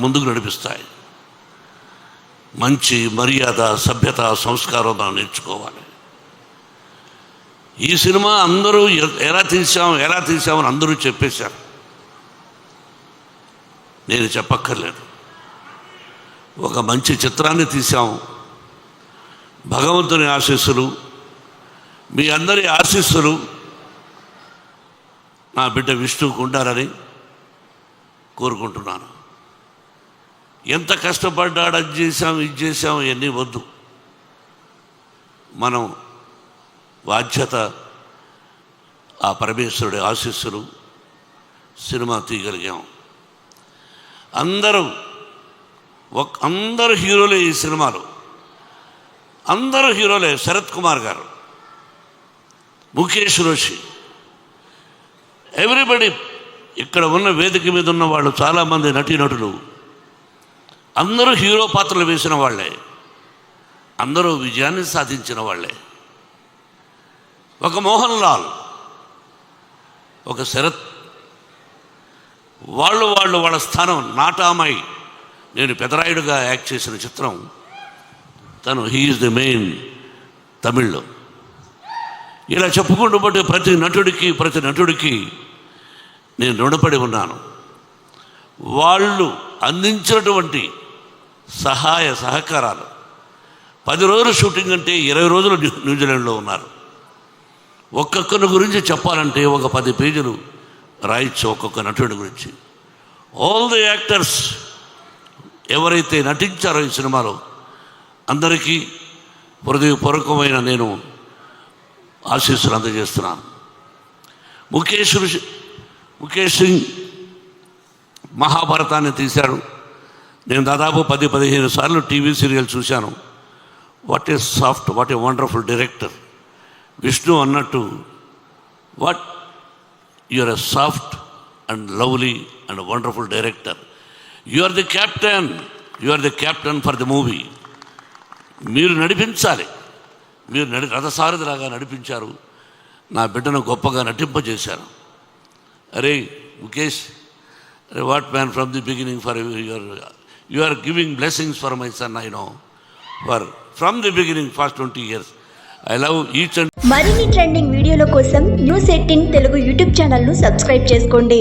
ముందుకు నడిపిస్తాయి. మంచి మర్యాద, సభ్యత, సంస్కారం మనం నేర్చుకోవాలి. ఈ సినిమా అందరూ ఎలా తీసామని అందరూ చెప్పేశారు. నేను చెప్పక్కర్లేదు. ఒక మంచి చిత్రాన్ని తీసాం. భగవంతుని ఆశీస్సులు, మీ అందరి ఆశీస్సులు నా బిడ్డ విష్ణువుకు ఉండాలని కోరుకుంటున్నాను. ఎంత కష్టపడ్డాడు, అది చేశాం, ఇది చేశాం, ఇవన్నీ వద్దు. మనం బాధ్యత, ఆ పరమేశ్వరుడి ఆశీస్సులు, సినిమా తీయగలిగాం. అందరూ హీరోలే ఈ సినిమాలో, అందరూ హీరోలే. శరత్ కుమార్ గారు, ముఖేష్ రోషి, ఎవ్రీబడి. ఇక్కడ ఉన్న వేదిక మీద ఉన్న వాళ్ళు చాలామంది నటీనటులు అందరూ హీరో పాత్రలు వేసిన వాళ్ళే, అందరూ విజయాన్ని సాధించిన వాళ్ళే. ఒక మోహన్ లాల్, ఒక శరత్, వాళ్ళ స్థానం. నాటామై, నేను పెదరాయుడుగా యాక్ట్ చేసిన చిత్రం తను, హీఈస్ ది మెయిన్ తమిళ్లో. ఇలా చెప్పుకుంటూ పోతే ప్రతి నటుడికి నేను రుణపడి ఉన్నాను. వాళ్ళు అందించినటువంటి సహాయ సహకారాలు. 10 రోజులు షూటింగ్ అంటే 20 రోజులు న్యూజిలాండ్లో ఉన్నారు. ఒక్కొక్కరి గురించి చెప్పాలంటే ఒక 10 పేజీలు రాయొచ్చు ఒక్కొక్క నటుడి గురించి. ఆల్ ది యాక్టర్స్ ఎవరైతే నటించారో ఈ సినిమాలో అందరికీ హృదయపూర్వకమైన నేను ఆశీస్సులు అందజేస్తున్నాను. ముఖేష్ సింగ్ మహాభారతాన్ని తీశాడు. నేను దాదాపు 10-15 సార్లు టీవీ సీరియల్ చూశాను. What a soft, what a wonderful director. Vishnu అన్నట్టు, you are a soft and lovely and wonderful director. You are the captain for the movie. మీరు నడిపించాలి. మీరు రథసారథిలాగా నడిపించారు. నా బిడ్డను గొప్పగా నటింపజేశారు. అరే Mukesh, what man, from the beginning for you are giving blessings for my son. I know from the beginning past 20 years. I love each and మరిన్ని ట్రెండింగ్ వీడియోల కోసం న్యూస్ 18 తెలుగు యూట్యూబ్ ఛానల్ను సబ్స్క్రైబ్ చేసుకోండి.